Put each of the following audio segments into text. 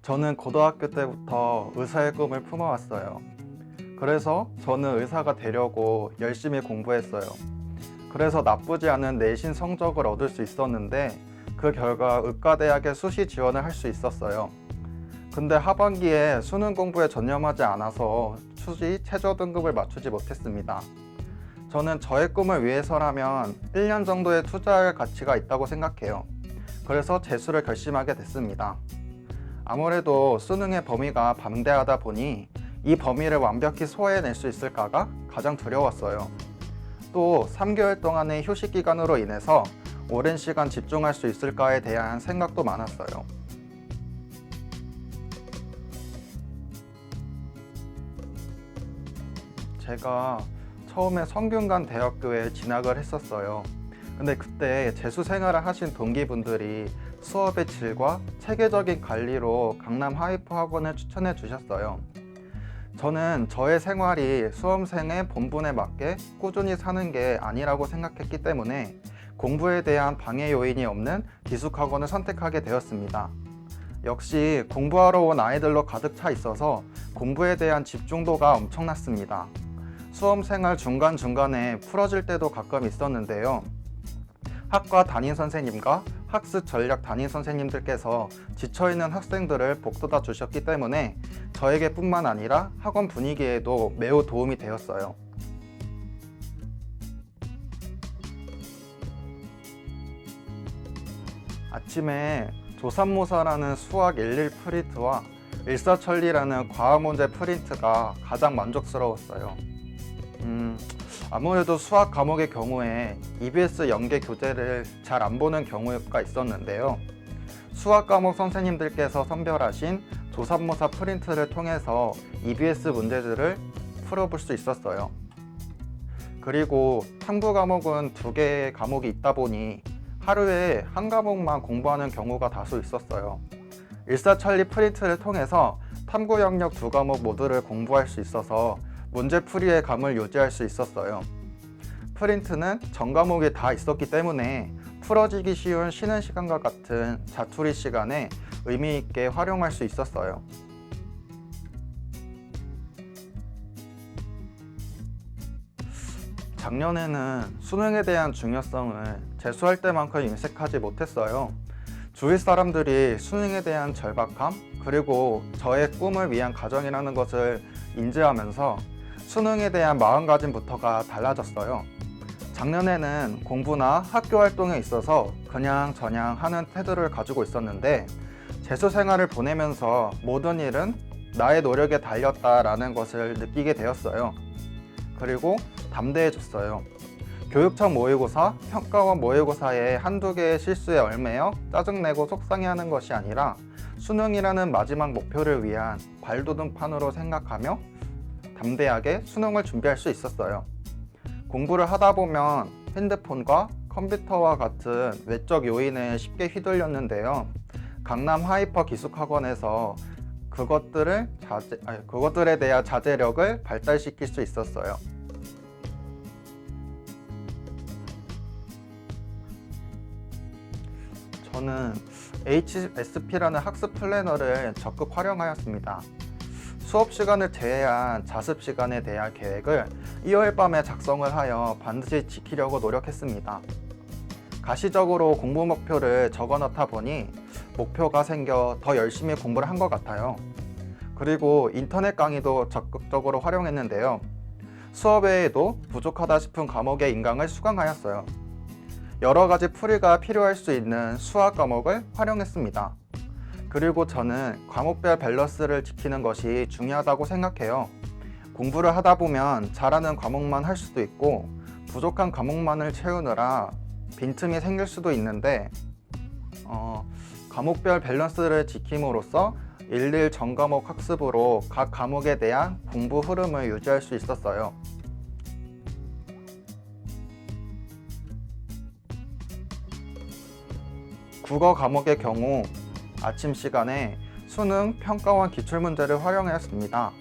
저는 고등학교 때부터 의사의 꿈을 품어왔어요. 그래서 저는 의사가 되려고 열심히 공부했어요. 그래서 나쁘지 않은 내신 성적을 얻을 수 있었는데 그 결과 의과대학에 수시 지원을 할 수 있었어요. 근데 하반기에 수능 공부에 전념하지 않아서 수시 최저 등급을 맞추지 못했습니다. 저는 저의 꿈을 위해서라면 1년 정도의 투자할 가치가 있다고 생각해요. 그래서 재수를 결심하게 됐습니다. 아무래도 수능의 범위가 방대하다 보니 이 범위를 완벽히 소화해낼 수 있을까가 가장 두려웠어요. 또 3개월 동안의 휴식 기간으로 인해서 오랜 시간 집중할 수 있을까에 대한 생각도 많았어요. 제가 처음에 성균관 대학교에 진학을 했었어요. 근데 그때 재수 생활을 하신 동기분들이 수업의 질과 체계적인 관리로 강남 하이퍼 학원을 추천해 주셨어요. 저는 저의 생활이 수험생의 본분에 맞게 꾸준히 사는 게 아니라고 생각했기 때문에 공부에 대한 방해 요인이 없는 기숙학원을 선택하게 되었습니다. 역시 공부하러 온 아이들로 가득 차 있어서 공부에 대한 집중도가 엄청났습니다. 수험생활 중간중간에 풀어질 때도 가끔 있었는데요. 학과 담임 선생님과 학습 전략 담임 선생님들께서 지쳐있는 학생들을 복돋아 주셨기 때문에 저에게 뿐만 아니라 학원 분위기에도 매우 도움이 되었어요. 아침에 조삼모사라는 수학 11 프린트와 일사천리라는 과학 문제 프린트가 가장 만족스러웠어요. 아무래도 수학 과목의 경우에 EBS 연계 교재를 잘 안 보는 경우가 있었는데요. 수학 과목 선생님들께서 선별하신 조삼모사 프린트를 통해서 EBS 문제들을 풀어볼 수 있었어요. 그리고 탐구 과목은 2개의 과목이 있다 보니 하루에 한 과목만 공부하는 경우가 다수 있었어요. 일사천리 프린트를 통해서 탐구 영역 2과목 모두를 공부할 수 있어서 문제풀이의 감을 유지할 수 있었어요. 프린트는 전 과목이 다 있었기 때문에 풀어지기 쉬운 쉬는 시간과 같은 자투리 시간에 의미 있게 활용할 수 있었어요. 작년에는 수능에 대한 중요성을 재수할 때만큼 인식하지 못했어요. 주위 사람들이 수능에 대한 절박함, 그리고 저의 꿈을 위한 과정이라는 것을 인지하면서 수능에 대한 마음가짐부터가 달라졌어요. 작년에는 공부나 학교 활동에 있어서 그냥저냥 하는 태도를 가지고 있었는데 재수 생활을 보내면서 모든 일은 나의 노력에 달렸다라는 것을 느끼게 되었어요. 그리고 담대해졌어요. 교육청 모의고사, 평가원 모의고사의 한두 개의 실수에 얽매여 짜증내고 속상해하는 것이 아니라 수능이라는 마지막 목표를 위한 발돋움판으로 생각하며 담대하게 수능을 준비할 수 있었어요. 공부를 하다 보면 핸드폰과 컴퓨터와 같은 외적 요인에 쉽게 휘둘렸는데요. 강남 하이퍼 기숙학원에서 그것들에 대한 자제력을 발달시킬 수 있었어요. 저는 HSP라는 학습 플래너를 적극 활용하였습니다. 수업 시간을 제외한 자습 시간에 대한 계획을 2월 밤에 작성을 하여 반드시 지키려고 노력했습니다. 가시적으로 공부 목표를 적어 넣다 보니 목표가 생겨 더 열심히 공부를 한 것 같아요. 그리고 인터넷 강의도 적극적으로 활용했는데요. 수업 외에도 부족하다 싶은 과목의 인강을 수강하였어요. 여러 가지 풀이가 필요할 수 있는 수학 과목을 활용했습니다. 그리고 저는 과목별 밸런스를 지키는 것이 중요하다고 생각해요. 공부를 하다 보면 잘하는 과목만 할 수도 있고 부족한 과목만을 채우느라 빈틈이 생길 수도 있는데 과목별 밸런스를 지킴으로써 일일 전과목 학습으로 각 과목에 대한 공부 흐름을 유지할 수 있었어요. 국어 과목의 경우 아침 시간에 수능 평가원 기출문제를 활용하였습니다.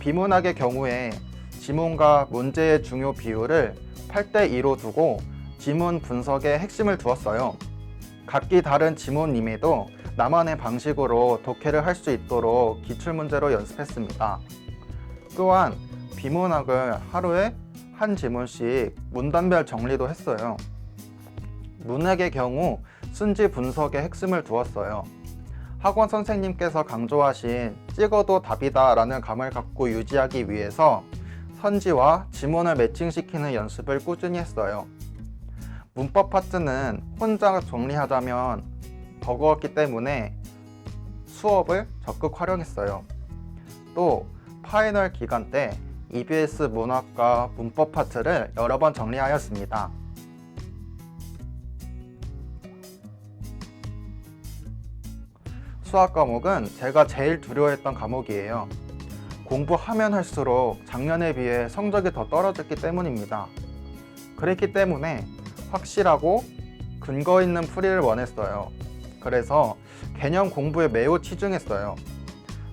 비문학의 경우에 지문과 문제의 중요 비율을 8대2로 두고 지문 분석에 핵심을 두었어요. 각기 다른 지문임에도 나만의 방식으로 독해를 할 수 있도록 기출문제로 연습했습니다. 또한 비문학을 하루에 한 지문씩 문단별 정리도 했어요. 문학의 경우 순지 분석에 핵심을 두었어요. 학원 선생님께서 강조하신 찍어도 답이다 라는 감을 갖고 유지하기 위해서 선지와 지문을 매칭시키는 연습을 꾸준히 했어요. 문법 파트는 혼자 정리하자면 버거웠기 때문에 수업을 적극 활용했어요. 또 파이널 기간 때 EBS 문학과 문법 파트를 여러 번 정리하였습니다. 수학 과목은 제가 제일 두려워했던 과목이에요. 공부하면 할수록 작년에 비해 성적이 더 떨어졌기 때문입니다. 그랬기 때문에 확실하고 근거 있는 풀이를 원했어요. 그래서 개념 공부에 매우 치중했어요.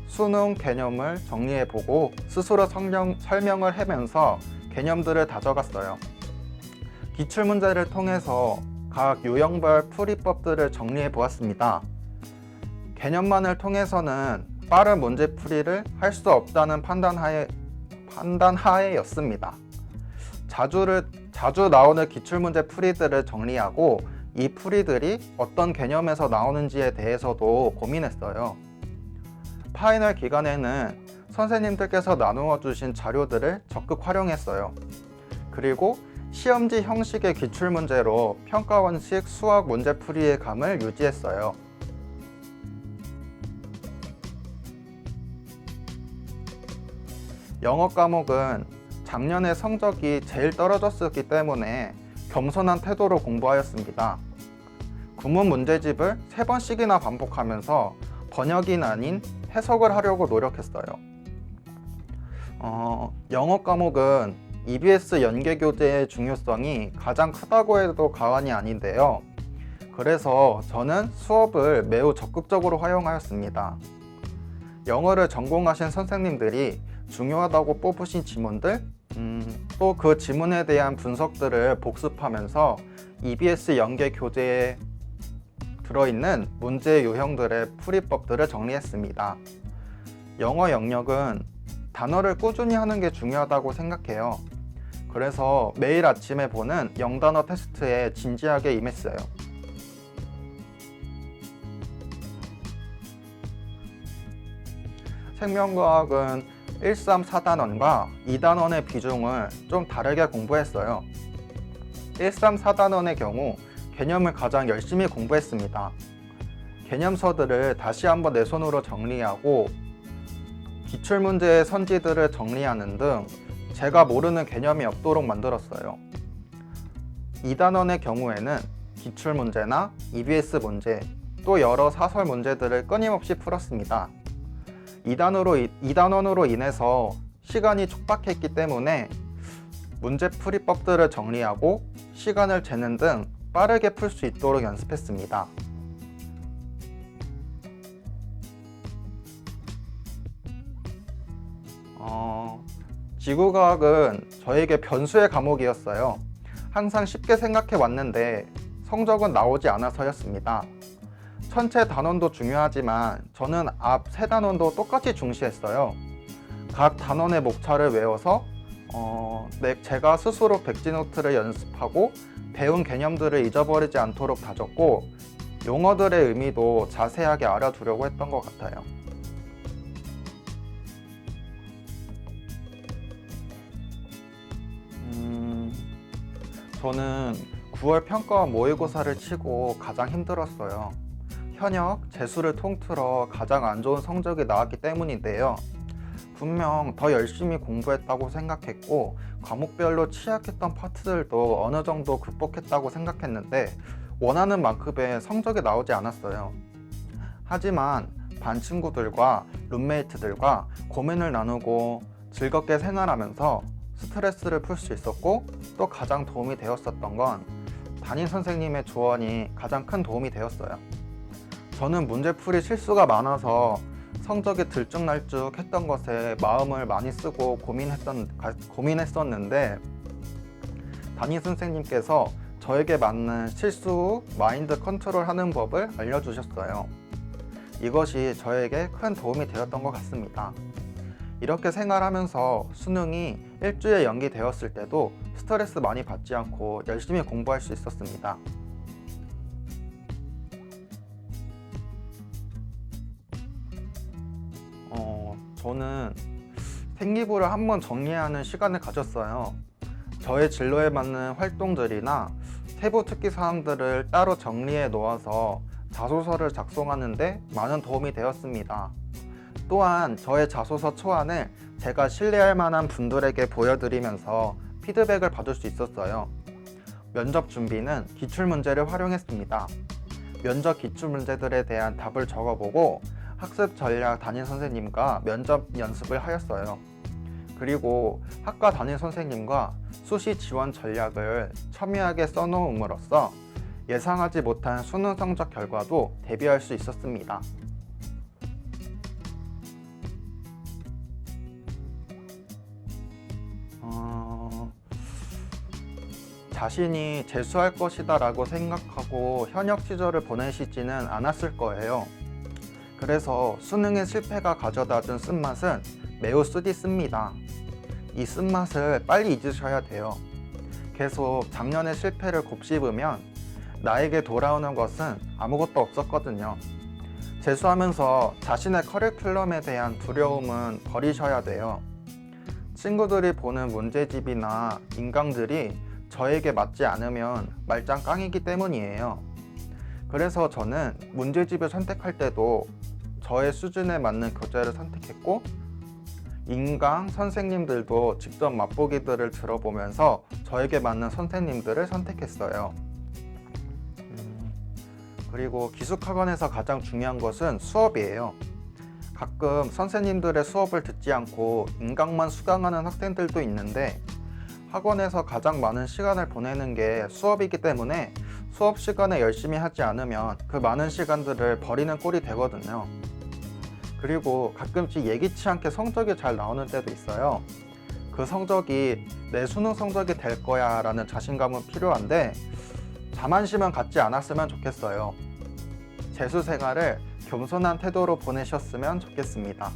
수능 개념을 정리해보고 스스로 설명을 하면서 개념들을 다져갔어요. 기출문제를 통해서 각 유형별 풀이법들을 정리해보았습니다. 개념만을 통해서는 빠른 문제풀이를 할 수 없다는 판단하에였습니다. 자주 나오는 기출문제 풀이들을 정리하고 이 풀이들이 어떤 개념에서 나오는지에 대해서도 고민했어요. 파이널 기간에는 선생님들께서 나누어 주신 자료들을 적극 활용했어요. 그리고 시험지 형식의 기출문제로 평가원식 수학 문제풀이의 감을 유지했어요. 영어 과목은 작년에 성적이 제일 떨어졌었기 때문에 겸손한 태도로 공부하였습니다. 구문 문제집을 3번씩이나 반복하면서 번역이 아닌 해석을 하려고 노력했어요. 영어 과목은 EBS 연계교재의 중요성이 가장 크다고 해도 과언이 아닌데요. 그래서 저는 수업을 매우 적극적으로 활용하였습니다. 영어를 전공하신 선생님들이 중요하다고 뽑으신 지문들, 또 그 지문에 대한 분석들을 복습하면서 EBS 연계 교재에 들어있는 문제 유형들의 풀이법들을 정리했습니다. 영어 영역은 단어를 꾸준히 하는 게 중요하다고 생각해요. 그래서 매일 아침에 보는 영단어 테스트에 진지하게 임했어요. 생명과학은 1, 3, 4단원과 2단원의 비중을 좀 다르게 공부했어요. 1, 3, 4단원의 경우 개념을 가장 열심히 공부했습니다. 개념서들을 다시 한번 내 손으로 정리하고 기출문제의 선지들을 정리하는 등 제가 모르는 개념이 없도록 만들었어요. 2단원의 경우에는 기출문제나 EBS 문제, 또 여러 사설 문제들을 끊임없이 풀었습니다. 2단원으로 인해서 시간이 촉박했기 때문에 문제풀이법들을 정리하고 시간을 재는 등 빠르게 풀 수 있도록 연습했습니다. 지구과학은 저에게 변수의 과목이었어요. 항상 쉽게 생각해 왔는데 성적은 나오지 않아서였습니다. 전체 단원도 중요하지만 저는 앞 3단원도 똑같이 중시했어요. 각 단원의 목차를 외워서 제가 스스로 백지노트를 연습하고 배운 개념들을 잊어버리지 않도록 다졌고 용어들의 의미도 자세하게 알아두려고 했던 것 같아요. 저는 9월 평가와 모의고사를 치고 가장 힘들었어요. 현역, 재수를 통틀어 가장 안 좋은 성적이 나왔기 때문인데요. 분명 더 열심히 공부했다고 생각했고 과목별로 취약했던 파트들도 어느 정도 극복했다고 생각했는데 원하는 만큼의 성적이 나오지 않았어요. 하지만 반 친구들과 룸메이트들과 고민을 나누고 즐겁게 생활하면서 스트레스를 풀 수 있었고 또 가장 도움이 되었었던 건 담임 선생님의 조언이 가장 큰 도움이 되었어요. 저는 문제풀이 실수가 많아서 성적이 들쭉날쭉 했던 것에 마음을 많이 쓰고 고민했었는데 담임 선생님께서 저에게 맞는 실수 후 마인드 컨트롤 하는 법을 알려주셨어요. 이것이 저에게 큰 도움이 되었던 것 같습니다. 이렇게 생활하면서 수능이 일주일 연기되었을 때도 스트레스 많이 받지 않고 열심히 공부할 수 있었습니다. 저는 생기부를 한번 정리하는 시간을 가졌어요. 저의 진로에 맞는 활동들이나 세부 특기 사항들을 따로 정리해 놓아서 자소서를 작성하는데 많은 도움이 되었습니다. 또한 저의 자소서 초안을 제가 신뢰할 만한 분들에게 보여드리면서 피드백을 받을 수 있었어요. 면접 준비는 기출문제를 활용했습니다. 면접 기출문제들에 대한 답을 적어보고 학습 전략 담임 선생님과 면접 연습을 하였어요. 그리고 학과 담임 선생님과 수시 지원 전략을 첨예하게 써놓음으로써 예상하지 못한 수능 성적 결과도 대비할 수 있었습니다. 자신이 재수할 것이다 라고 생각하고 현역 시절을 보내시지는 않았을 거예요. 그래서 수능의 실패가 가져다준 쓴맛은 매우 쓰디씁니다. 이 쓴맛을 빨리 잊으셔야 돼요. 계속 작년의 실패를 곱씹으면 나에게 돌아오는 것은 아무것도 없었거든요. 재수하면서 자신의 커리큘럼에 대한 두려움은 버리셔야 돼요. 친구들이 보는 문제집이나 인강들이 저에게 맞지 않으면 말짱 깡이기 때문이에요. 그래서 저는 문제집을 선택할 때도 저의 수준에 맞는 교재를 선택했고, 인강 선생님들도 직접 맛보기들을 들어보면서 저에게 맞는 선생님들을 선택했어요. 그리고 기숙학원에서 가장 중요한 것은 수업이에요. 가끔 선생님들의 수업을 듣지 않고 인강만 수강하는 학생들도 있는데, 학원에서 가장 많은 시간을 보내는 게 수업이기 때문에 수업 시간에 열심히 하지 않으면 그 많은 시간들을 버리는 꼴이 되거든요. 그리고 가끔씩 예기치 않게 성적이 잘 나오는 때도 있어요. 그 성적이 내 수능 성적이 될 거야 라는 자신감은 필요한데 자만심은 갖지 않았으면 좋겠어요. 재수 생활을 겸손한 태도로 보내셨으면 좋겠습니다.